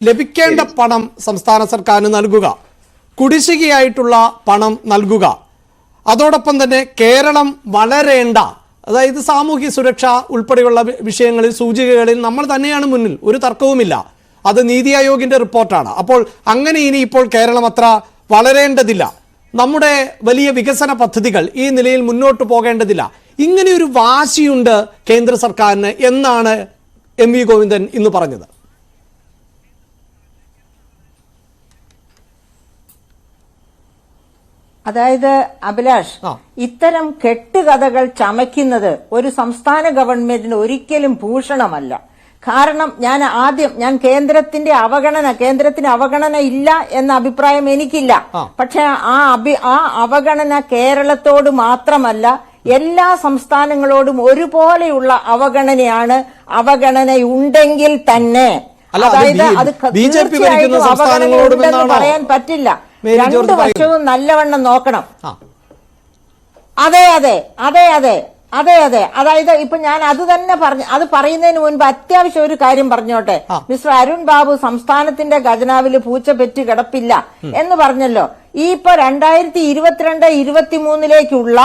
ലഭിക്കേണ്ട പണം സംസ്ഥാന സർക്കാരിന് നൽകുക, കുടിശ്ശികയായിട്ടുള്ള പണം നൽകുക, അതോടൊപ്പം തന്നെ കേരളം വളരേണ്ട, അതായത് സാമൂഹ്യ സുരക്ഷ ഉൾപ്പെടെയുള്ള വിഷയങ്ങളിൽ സൂചികകളിൽ നമ്മൾ തന്നെയാണ് മുന്നിൽ, ഒരു തർക്കവുമില്ല. അത് നീതി ആയോഗിന്റെ റിപ്പോർട്ടാണ്. അപ്പോൾ അങ്ങനെ ഇനി ഇപ്പോൾ കേരളം അത്ര വളരേണ്ടതില്ല, നമ്മുടെ വലിയ വികസന പദ്ധതികൾ ഈ നിലയിൽ മുന്നോട്ട് പോകേണ്ടതില്ല, ഇങ്ങനെയൊരു വാശിയുണ്ട് കേന്ദ്ര സർക്കാരിന് എന്നാണ് എം വി ഗോവിന്ദൻ ഇന്ന് പറഞ്ഞത്. അതായത് അഭിലാഷ്, ഇത്തരം കെട്ടുകഥകൾ ചമയ്ക്കുന്നത് ഒരു സംസ്ഥാന ഗവൺമെന്റിന് ഒരിക്കലും ഭൂഷണമല്ല. കാരണം ഞാൻ കേന്ദ്രത്തിന് അവഗണന ഇല്ല എന്ന അഭിപ്രായം എനിക്കില്ല. പക്ഷെ ആ അവഗണന കേരളത്തോട് മാത്രമല്ല, എല്ലാ സംസ്ഥാനങ്ങളോടും ഒരുപോലെയുള്ള അവഗണനയാണ്. അവഗണനയുണ്ടെങ്കിൽ തന്നെ, അതായത് അത് തീർച്ചയായിട്ടും അവഗണനയുണ്ടെന്ന് പറയാൻ പറ്റില്ല. രണ്ടു വശവും നല്ലവണ്ണം നോക്കണം. അതെ അതെ അതെ അതെ അതെ അതെ അതായത് ഇപ്പൊ ഞാൻ അത് തന്നെ അത് പറയുന്നതിന് മുൻപ് അത്യാവശ്യം ഒരു കാര്യം പറഞ്ഞോട്ടെ. മിസ്റ്റർ അരുൺ ബാബു സംസ്ഥാനത്തിന്റെ ഖജനാവിൽ പൂച്ച പെറ്റ് കിടപ്പില്ല എന്ന് പറഞ്ഞല്ലോ. ഈ ഇപ്പൊ 2022-23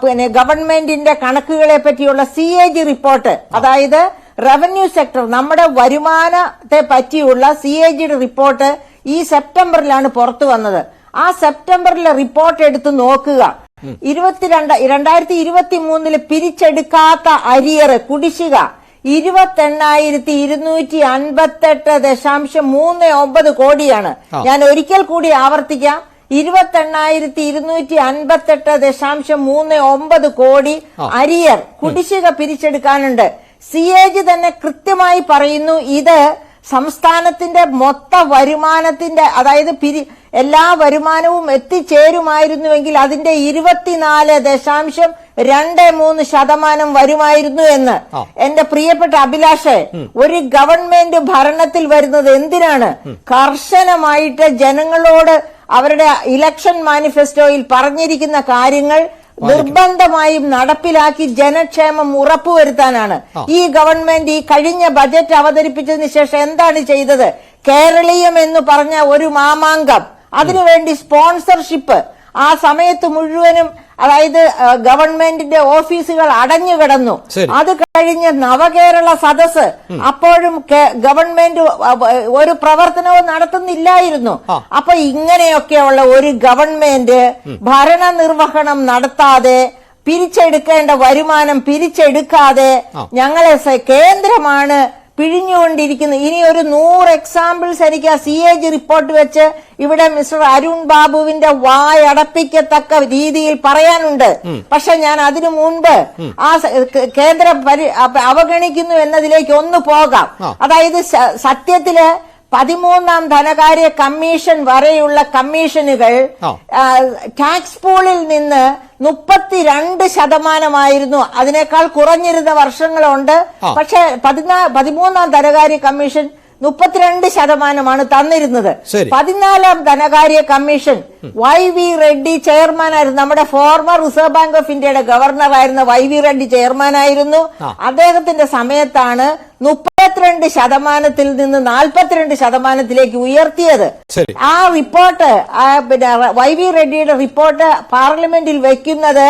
പിന്നെ ഗവൺമെന്റിന്റെ കണക്കുകളെ പറ്റിയുള്ള CAG റിപ്പോർട്ട്, അതായത് റവന്യൂ സെക്ടർ, നമ്മുടെ വരുമാനത്തെ പറ്റിയുള്ള CAG റിപ്പോർട്ട് ഈ സെപ്റ്റംബറിലാണ് പുറത്തു വന്നത്. ആ സെപ്റ്റംബറിലെ റിപ്പോർട്ട് എടുത്ത് നോക്കുക. 2023 പിരിച്ചെടുക്കാത്ത അരിയർ കുടിശ്ശിക 28,258.39 കോടിയാണ്. ഞാൻ ഒരിക്കൽ കൂടി ആവർത്തിക്കാം, 28,258.39 കോടി അരിയർ കുടിശ്ശിക പിരിച്ചെടുക്കാനുണ്ട്. CAG തന്നെ കൃത്യമായി പറയുന്നു, ഇത് സംസ്ഥാനത്തിന്റെ മൊത്ത വരുമാനത്തിന്റെ, അതായത് എല്ലാ വരുമാനവും എത്തിച്ചേരുമായിരുന്നുവെങ്കിൽ അതിന്റെ 24.23% വരുമായിരുന്നു എന്ന്. എന്റെ പ്രിയപ്പെട്ട അഭിലാഷേ, ഒരു ഗവൺമെന്റ് ഭരണത്തിൽ വരുന്നത് എന്തിനാണ്? കർശനമായിട്ട് ജനങ്ങളോട് അവരുടെ ഇലക്ഷൻ മാനിഫെസ്റ്റോയിൽ പറഞ്ഞിരിക്കുന്ന കാര്യങ്ങൾ നിർബന്ധമായും നടപ്പിലാക്കി ജനക്ഷേമം ഉറപ്പുവരുത്താനാണ്. ഈ ഗവൺമെന്റ് ഈ കഴിഞ്ഞ ബജറ്റ് അവതരിപ്പിച്ചതിന് ശേഷം എന്താണ് ചെയ്തത്? കേരളീയം എന്ന് പറഞ്ഞ ഒരു മാമാങ്കം, അതിനുവേണ്ടി സ്പോൺസർഷിപ്പ്, ആ സമയത്ത് മുഴുവനും, അതായത് ഗവൺമെന്റിന്റെ ഓഫീസുകൾ അടഞ്ഞുകിടന്നു. അത് കഴിഞ്ഞ് നവകേരള സദസ്, അപ്പോഴും ഗവൺമെന്റ് ഒരു പ്രവർത്തനവും നടത്തുന്നില്ലായിരുന്നു. അപ്പൊ ഇങ്ങനെയൊക്കെയുള്ള ഒരു ഗവൺമെന്റ് ഭരണനിർവഹണം നടത്താതെ, പിരിച്ചെടുക്കേണ്ട വരുമാനം പിരിച്ചെടുക്കാതെ ഞങ്ങളെ കേന്ദ്രമാണ് പിഴിഞ്ഞുകൊണ്ടിരിക്കുന്നത്. ഇനി ഒരു 100 എക്സാമ്പിൾസ് എനിക്ക് ആ CAG റിപ്പോർട്ട് വെച്ച് ഇവിടെ മിസ്റ്റർ അരുൺ ബാബുവിന്റെ വായടപ്പിക്കത്തക്ക രീതിയിൽ പറയാനുണ്ട്. പക്ഷെ ഞാൻ അതിനു മുൻപ് ആ കേന്ദ്ര അവഗണിക്കുന്നു എന്നതിലേക്ക് ഒന്ന് പോകാം. അതായത് സത്യത്തില് 13ാം ധനകാര്യ കമ്മീഷൻ വരെയുള്ള കമ്മീഷനുകൾ ടാക്സ് പൂളിൽ നിന്ന് 32% അതിനേക്കാൾ കുറഞ്ഞിരുന്ന വർഷങ്ങളുണ്ട്. പക്ഷെ 13ാം ധനകാര്യ കമ്മീഷൻ 32% തന്നിരുന്നത്. 14ാം ധനകാര്യ കമ്മീഷൻ YV റെഡ്ഡി ചെയർമാനായിരുന്നു. നമ്മുടെ ഫോർമർ റിസർവ് ബാങ്ക് ഓഫ് ഇന്ത്യയുടെ ഗവർണറായിരുന്ന YV റെഡ്ഡി ചെയർമാനായിരുന്നു. അദ്ദേഹത്തിന്റെ സമയത്താണ് 32% നിന്ന് 42% ഉയർത്തിയത്. ആ റിപ്പോർട്ട്, പിന്നെ YV റെഡ്ഡിയുടെ റിപ്പോർട്ട് പാർലമെന്റിൽ വയ്ക്കുന്നത്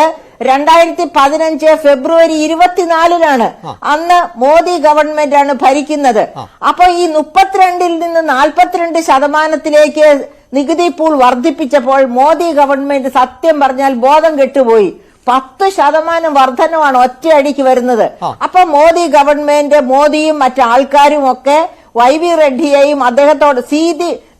2015 ഫെബ്രുവരി 24 അന്ന് മോദി ഗവൺമെന്റ് ആണ് ഭരിക്കുന്നത്. അപ്പൊ ഈ 32 നിന്ന് 42% നികുതി പൂൾ വർദ്ധിപ്പിച്ചപ്പോൾ മോദി ഗവൺമെന്റ് സത്യം പറഞ്ഞാൽ ബോധം കെട്ടുപോയി. 10% വർധനമാണ് ഒറ്റയടിക്ക് വരുന്നത്. അപ്പൊ മോദി ഗവൺമെന്റ്, മോദിയും മറ്റാൾക്കാരും ഒക്കെ YV റെഡ്ഡിയെയും അദ്ദേഹത്തോട്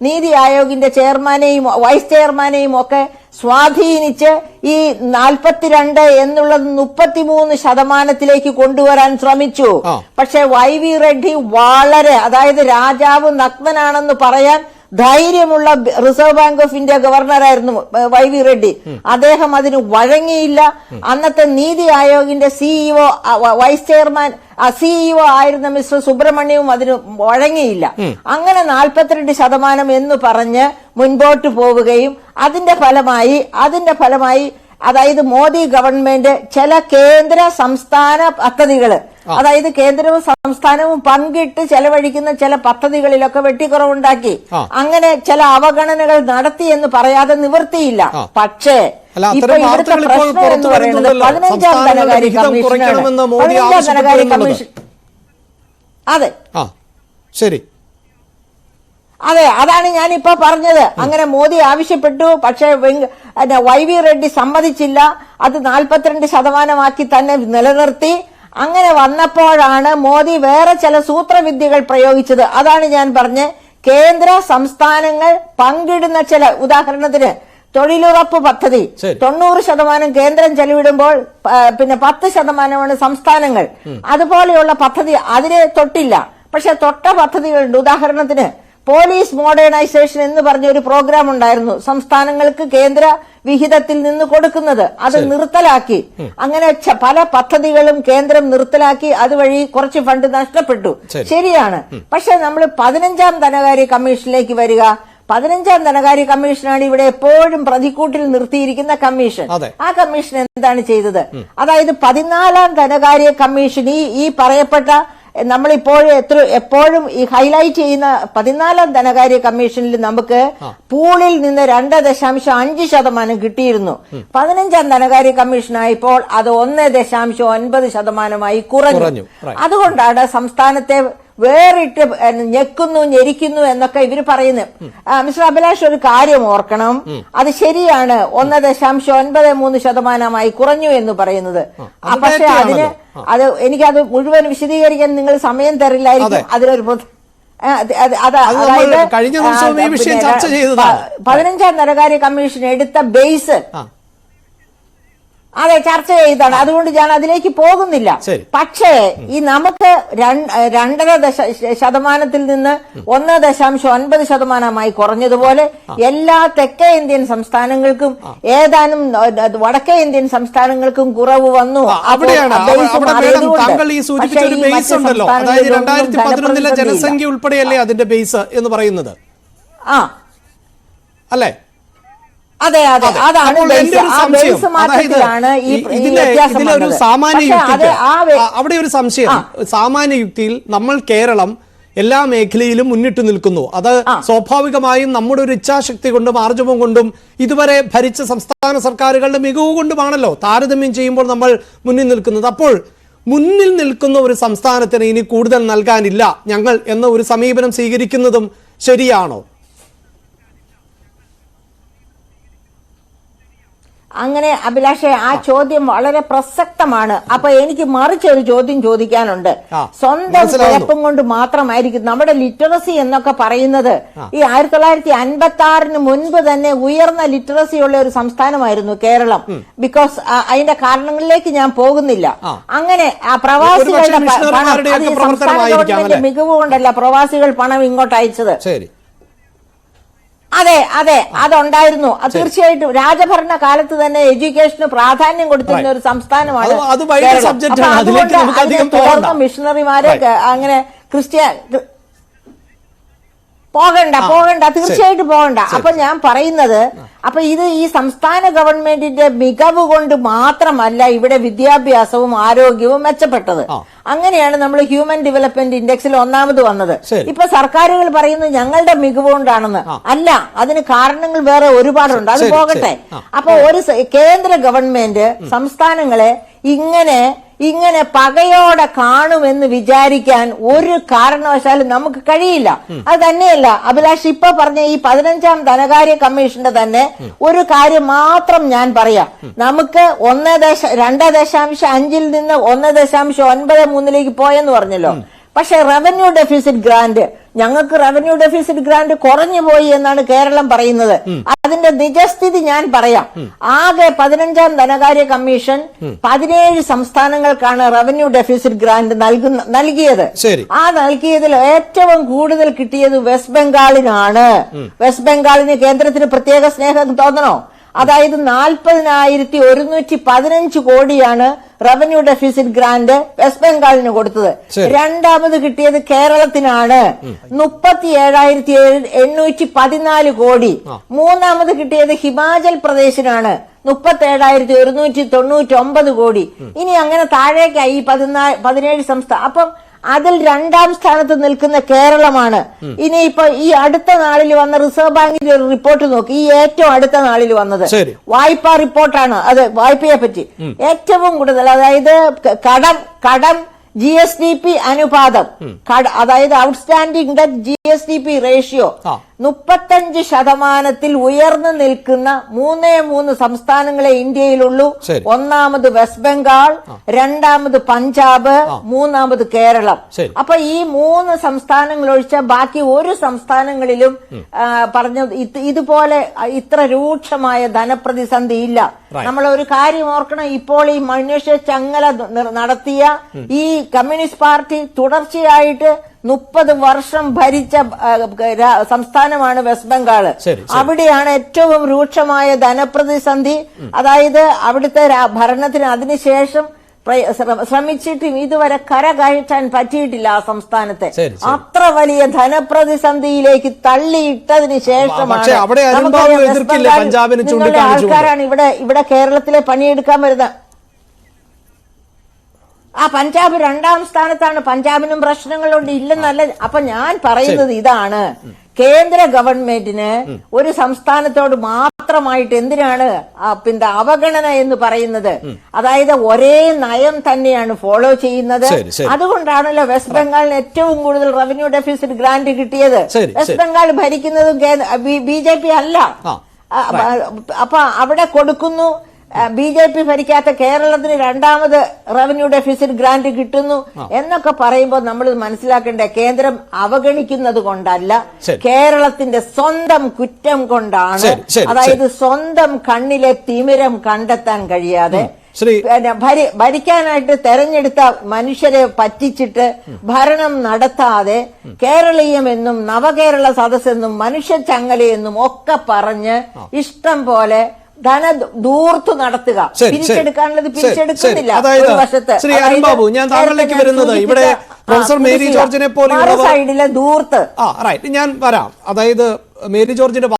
നീതി ആയോഗിന്റെ ചെയർമാനെയും വൈസ് ചെയർമാനെയും ഒക്കെ സ്വാധീനിച്ച് ഈ 42 എന്നുള്ളത് 33% കൊണ്ടുവരാൻ ശ്രമിച്ചു. പക്ഷെ YV റെഡ്ഡി വളരെ, അതായത് രാജാവ് നഗ്നനാണെന്ന് പറയാൻ ധൈര്യമുള്ള റിസർവ് ബാങ്ക് ഓഫ് ഇന്ത്യ ഗവർണറായിരുന്നു YV റെഡ്ഡി. അദ്ദേഹം അതിന് വഴങ്ങിയില്ല. അന്നത്തെ നീതി ആയോഗിന്റെ CEO വൈസ് ചെയർമാൻ CEO ആയിരുന്ന മിസ്റ്റർ സുബ്രഹ്മണ്യവും അതിന് വഴങ്ങിയില്ല. അങ്ങനെ 42% എന്ന് പറഞ്ഞ് മുൻപോട്ട് പോവുകയും അതിന്റെ ഫലമായി അതായത് മോദി ഗവൺമെന്റ് ചില കേന്ദ്ര സംസ്ഥാന പദ്ധതികൾ, അതായത് കേന്ദ്രവും സംസ്ഥാനവും പങ്കിട്ട് ചെലവഴിക്കുന്ന ചില പദ്ധതികളിലൊക്കെ വെട്ടിക്കുറവുണ്ടാക്കി. അങ്ങനെ ചില അവഗണനകൾ നടത്തി എന്ന് പറയാതെ നിവൃത്തിയില്ല. പക്ഷേ ഇപ്പൊ ഇവിടുത്തെ പ്രശ്നം എന്ന് പറയുന്നത് 15ാം ധനകാര്യ കമ്മീഷനാണ്. 15ാം ധനകാര്യ കമ്മീഷൻ. അതെ ശരി, അതെ, അതാണ് ഞാനിപ്പോ പറഞ്ഞത്. അങ്ങനെ മോദി ആവശ്യപ്പെട്ടു, പക്ഷേ YV റെഡ്ഡി സമ്മതിച്ചില്ല. അത് 42% തന്നെ നിലനിർത്തി. അങ്ങനെ വന്നപ്പോഴാണ് മോദി വേറെ ചില സൂത്രവിദ്യകൾ പ്രയോഗിച്ചത്. അതാണ് ഞാൻ പറഞ്ഞ കേന്ദ്ര സംസ്ഥാനങ്ങൾ പങ്കിടുന്ന ചില, ഉദാഹരണത്തിന് തൊഴിലുറപ്പ് പദ്ധതി 90% കേന്ദ്രം ചെലവിടുമ്പോൾ പിന്നെ 10% സംസ്ഥാനങ്ങൾ. അതുപോലെയുള്ള പദ്ധതി അതിനെ തൊട്ടില്ല. പക്ഷെ തൊട്ട പദ്ധതികളുണ്ട്. ഉദാഹരണത്തിന് പോലീസ് മോഡേണൈസേഷൻ എന്ന് പറഞ്ഞ ഒരു പ്രോഗ്രാം ഉണ്ടായിരുന്നു, സംസ്ഥാനങ്ങൾക്ക് കേന്ദ്ര വിഹിതത്തിൽ നിന്ന് കൊടുക്കുന്നത്. അത് നിർത്തലാക്കി. അങ്ങനെ പല പദ്ധതികളും കേന്ദ്രം നിർത്തലാക്കി. അതുവഴി കുറച്ച് ഫണ്ട് നഷ്ടപ്പെട്ടു. ശരിയാണ്. പക്ഷെ നമ്മൾ 15ാം ധനകാര്യ കമ്മീഷനിലേക്ക് വരിക. 15ാം ധനകാര്യ കമ്മീഷനാണ് ഇവിടെ എപ്പോഴും പ്രതിക്കൂട്ടിൽ നിർത്തിയിരിക്കുന്ന കമ്മീഷൻ. ആ കമ്മീഷൻ എന്താണ് ചെയ്തത്? അതായത് 14ാം ധനകാര്യ കമ്മീഷൻ ഈ പറയപ്പെട്ട എപ്പോഴും ഈ ഹൈലൈറ്റ് ചെയ്യുന്ന 14ാം ധനകാര്യ കമ്മീഷനിൽ നമുക്ക് പൂളിൽ നിന്ന് 2.5% കിട്ടിയിരുന്നു. 15ാം ധനകാര്യ കമ്മീഷനായപ്പോൾ അത് 1.9% കുറഞ്ഞു. അതുകൊണ്ടാണ് സംസ്ഥാനത്തെ വേറിട്ട് ഞെക്കുന്നു ഞെരിക്കുന്നു എന്നൊക്കെ ഇവര് പറയുന്നത്. മിസ്റ്റർ അഭിലാഷ്, ഒരു കാര്യം ഓർക്കണം, അത് ശരിയാണ്, 1.93% കുറഞ്ഞു എന്ന് പറയുന്നത്. പക്ഷെ എനിക്കത് മുഴുവൻ വിശദീകരിക്കാൻ നിങ്ങൾ സമയം തരില്ലായിരിക്കും. അതിലൊരു 15ാം ധനകാര്യ കമ്മീഷൻ എടുത്ത ബേസ് അതെ ചർച്ച ചെയ്താണ്. അതുകൊണ്ട് ഞാൻ അതിലേക്ക് പോകുന്നില്ല. പക്ഷേ ഈ നമുക്ക് 2.5% നിന്ന് 1.9% കുറഞ്ഞതുപോലെ എല്ലാ തെക്കേ ഇന്ത്യൻ സംസ്ഥാനങ്ങൾക്കും ഏതാനും വടക്കേ ഇന്ത്യൻ സംസ്ഥാനങ്ങൾക്കും കുറവ് വന്നു. ജനസംഖ്യ ഉൾപ്പെടെയല്ലേ അതിന്റെ ബേസ് എന്ന് പറയുന്നത്? അല്ലേ? അതെ അതെ, അതാണ് ഇതിലൊരു സാമാന്യ യുക്തി, അവിടെ ഒരു സംശയം. സാമാന്യ യുക്തിയിൽ നമ്മൾ കേരളം എല്ലാ മേഖലയിലും മുന്നിട്ട് നിൽക്കുന്നു. അത് സ്വാഭാവികമായും നമ്മുടെ ഒരു ഇച്ഛാശക്തി കൊണ്ടും ആർജവം കൊണ്ടും ഇതുവരെ ഭരിച്ച സംസ്ഥാന സർക്കാരുകളുടെ മികവ് കൊണ്ടുമാണല്ലോ താരതമ്യം ചെയ്യുമ്പോൾ നമ്മൾ മുന്നിൽ നിൽക്കുന്നത്. അപ്പോൾ മുന്നിൽ നിൽക്കുന്ന ഒരു സംസ്ഥാനത്തിന് ഇനി കൂടുതൽ നൽകാനില്ല ഞങ്ങൾ എന്ന ഒരു സമീപനം സ്വീകരിക്കുന്നതും ശരിയാണോ? അങ്ങനെ അഭിലാഷേ, ആ ചോദ്യം വളരെ പ്രസക്തമാണ്. അപ്പൊ എനിക്ക് മറിച്ചൊരു ചോദ്യം ചോദിക്കാനുണ്ട്. സ്വന്തം കുഴപ്പം കൊണ്ട് മാത്രമായിരിക്കും നമ്മുടെ ലിറ്ററസി എന്നൊക്കെ പറയുന്നത്. ഈ 1956 മുൻപ് തന്നെ ഉയർന്ന ലിറ്ററസി ഉള്ള ഒരു സംസ്ഥാനമായിരുന്നു കേരളം. ബിക്കോസ് അതിന്റെ കാരണങ്ങളിലേക്ക് ഞാൻ പോകുന്നില്ല. അങ്ങനെ പ്രവാസികളുടെ സംസ്ഥാന ഗവൺമെന്റ് മികവ് കൊണ്ടല്ല പ്രവാസികൾ പണം ഇങ്ങോട്ട് അയച്ചത്. അതെ അതെ, അതുണ്ടായിരുന്നു. തീർച്ചയായിട്ടും രാജഭരണ കാലത്ത് തന്നെ എഡ്യൂക്കേഷന് പ്രാധാന്യം കൊടുത്തിരുന്ന ഒരു സംസ്ഥാനമാണ്. തുടർന്ന് മിഷണറിമാരെ അങ്ങനെ പോകണ്ട തീർച്ചയായിട്ടും പോകണ്ട. അപ്പൊ ഞാൻ പറയുന്നത്, അപ്പൊ ഇത് ഈ സംസ്ഥാന ഗവൺമെന്റിന്റെ മികവ് കൊണ്ട് മാത്രമല്ല ഇവിടെ വിദ്യാഭ്യാസവും ആരോഗ്യവും മെച്ചപ്പെട്ടത്. അങ്ങനെയാണ് നമ്മൾ ഹ്യൂമൻ ഡെവലപ്മെന്റ് ഇൻഡെക്സിൽ 1ാമത് വന്നത്. ഇപ്പൊ സർക്കാരുകൾ പറയുന്നത് ഞങ്ങളുടെ മികവ് കൊണ്ടാണെന്ന്. അല്ല, അതിന് കാരണങ്ങൾ വേറെ ഒരുപാടുണ്ട്. അത് പോകട്ടെ. അപ്പൊ ഒരു കേന്ദ്ര ഗവൺമെന്റ് സംസ്ഥാനങ്ങളെ ഇങ്ങനെ പകയോടെ കാണുമെന്ന് വിചാരിക്കാൻ ഒരു കാരണവശാലും നമുക്ക് കഴിയില്ല. അത് തന്നെയല്ല അഭിലാഷ്, ഇപ്പൊ പറഞ്ഞ ഈ 15ാം ധനകാര്യ കമ്മീഷന്റെ തന്നെ ഒരു കാര്യം മാത്രം ഞാൻ പറയാം. നമുക്ക് 2.5 നിന്ന് 1.93 പോയെന്ന് പറഞ്ഞല്ലോ. പക്ഷെ റവന്യൂ ഡെഫിസിറ്റ് ഗ്രാന്റ്, ഞങ്ങൾക്ക് റവന്യൂ ഡെഫിസിറ്റ് ഗ്രാന്റ് കുറഞ്ഞു പോയി എന്നാണ് കേരളം പറയുന്നത്. അതിന്റെ നിജസ്ഥിതി ഞാൻ പറയാം. ആകെ 15ാം ധനകാര്യ കമ്മീഷൻ 17 സംസ്ഥാനങ്ങൾക്കാണ് റവന്യൂ ഡെഫിസിറ്റ് ഗ്രാന്റ് നൽകിയത്. ആ നൽകിയതിൽ ഏറ്റവും കൂടുതൽ കിട്ടിയത് വെസ്റ്റ് ബംഗാളിനാണ്. വെസ്റ്റ് ബംഗാളിന് കേന്ദ്രത്തിന് പ്രത്യേക സ്നേഹം തോന്നണോ? അതായത് 40,115 കോടിയാണ് റവന്യൂ ഡെഫിസിറ്റ് ഗ്രാന്റ് വെസ്റ്റ് ബംഗാളിന് കൊടുത്തത്. 2ാമത് കിട്ടിയത് കേരളത്തിനാണ് 37,814 കോടി. 3ാമത് കിട്ടിയത് ഹിമാചൽ പ്രദേശിനാണ് 37,199 കോടി. ഇനി അങ്ങനെ താഴേക്കായി 17 സംസ്ഥാനം. അപ്പം അതിൽ 2ാം സ്ഥാനത്ത് നിൽക്കുന്ന കേരളമാണ്. ഇനിയിപ്പോ ഈ അടുത്ത നാളിൽ വന്ന റിസർവ് ബാങ്കിന്റെ ഒരു റിപ്പോർട്ട് നോക്കി, ഈ ഏറ്റവും അടുത്ത നാളിൽ വന്നത് വായ്പാ റിപ്പോർട്ടാണ്. അത് വായ്പയെ പറ്റി ഏറ്റവും കൂടുതൽ, അതായത് കടം GSDP അനുപാതം, അതായത് ഔട്ട്സ്റ്റാൻഡിംഗ് ഡെറ്റ് GSDP റേഷ്യോ 35% ഉയർന്നു നിൽക്കുന്ന 3 സംസ്ഥാനങ്ങളെ ഇന്ത്യയിലുള്ളൂ. ഒന്നാമത് വെസ്റ്റ് ബംഗാൾ, രണ്ടാമത് പഞ്ചാബ്, മൂന്നാമത് കേരളം. അപ്പൊ ഈ 3 സംസ്ഥാനങ്ങൾ ഒഴിച്ച ബാക്കി ഒരു സംസ്ഥാനങ്ങളിലും പറഞ്ഞ ഇതുപോലെ ഇത്ര രൂക്ഷമായ ധനപ്രതിസന്ധി ഇല്ല. നമ്മൾ ഒരു കാര്യം ഓർക്കണം, ഇപ്പോൾ ഈ മനുഷ്യ ചങ്ങല നടത്തിയ ഈ കമ്മ്യൂണിസ്റ്റ് പാർട്ടി തുടർച്ചയായിട്ട് 30 വർഷം ഭരിച്ച സംസ്ഥാനമാണ് വെസ്റ്റ് ബംഗാള്. അവിടെയാണ് ഏറ്റവും രൂക്ഷമായ ധനപ്രതിസന്ധി. അതായത് അവിടുത്തെ ഭരണത്തിന് അതിനുശേഷം ശ്രമിച്ചിട്ടും ഇതുവരെ കരകയറ്റാൻ പറ്റിയിട്ടില്ല ആ സംസ്ഥാനത്തെ. അത്ര വലിയ ധനപ്രതിസന്ധിയിലേക്ക് തള്ളിയിട്ടതിന് ശേഷമാണ് നിങ്ങളുടെ ആൾക്കാരാണ് ഇവിടെ കേരളത്തിലെ പണിയെടുക്കാൻ വരുന്നത്. ആ പഞ്ചാബ് 2ാം സ്ഥാനത്താണ്. പഞ്ചാബിനും പ്രശ്നങ്ങളുണ്ട്, ഇല്ലെന്നല്ല. അപ്പൊ ഞാൻ പറയുന്നത് ഇതാണ്, കേന്ദ്ര ഗവൺമെന്റിന് ഒരു സംസ്ഥാനത്തോട് മാത്രമായിട്ട് എന്തിനാണ് പിന്നെ അവഗണന എന്ന് പറയുന്നത്? അതായത് ഒരേ നയം തന്നെയാണ് ഫോളോ ചെയ്യുന്നത്. അതുകൊണ്ടാണല്ലോ വെസ്റ്റ് ബംഗാളിന് ഏറ്റവും കൂടുതൽ റവന്യൂ ഡെഫിസിറ്റ് ഗ്രാന്റ് കിട്ടിയത്. വെസ്റ്റ് ബംഗാൾ ഭരിക്കുന്നതും BJP അല്ല. അപ്പൊ അവിടെ കൊടുക്കുന്നു. BJP ഭരിക്കാത്ത കേരളത്തിന് 2ാമത് റവന്യൂ ഡെഫിസിറ്റ് ഗ്രാന്റ് കിട്ടുന്നു എന്നൊക്കെ പറയുമ്പോൾ നമ്മൾ മനസ്സിലാക്കേണ്ട, കേന്ദ്രം അവഗണിക്കുന്നത് കൊണ്ടല്ല, കേരളത്തിന്റെ സ്വന്തം കുറ്റം കൊണ്ടാണ്. അതായത് സ്വന്തം കണ്ണിലെ തിമിരം കണ്ടെത്താൻ കഴിയാതെ ഭരിക്കാനായിട്ട് തെരഞ്ഞെടുത്ത മനുഷ്യരെ പറ്റിച്ചിട്ട് ഭരണം നടത്താതെ കേരളീയമെന്നും നവകേരള സദസ്സെന്നും മനുഷ്യ ചങ്ങലയെന്നും ഒക്കെ പറഞ്ഞ് ഇഷ്ടം പോലെ ധൂർത്തു നടത്തുക. പിരിച്ചെടുക്കാനുള്ളത് പിരിച്ചെടുക്കുന്നില്ല. ഒരു വശത്ത് ഞാൻ താങ്കളിലേക്ക് വരുന്നത് ഇവിടെ പ്രൊഫസർ മേരി ജോർജിനെ പോലെ സൈഡിലെ ധൂർത്ത്. ഞാൻ വരാം. അതായത് മേരി ജോർജിന്റെ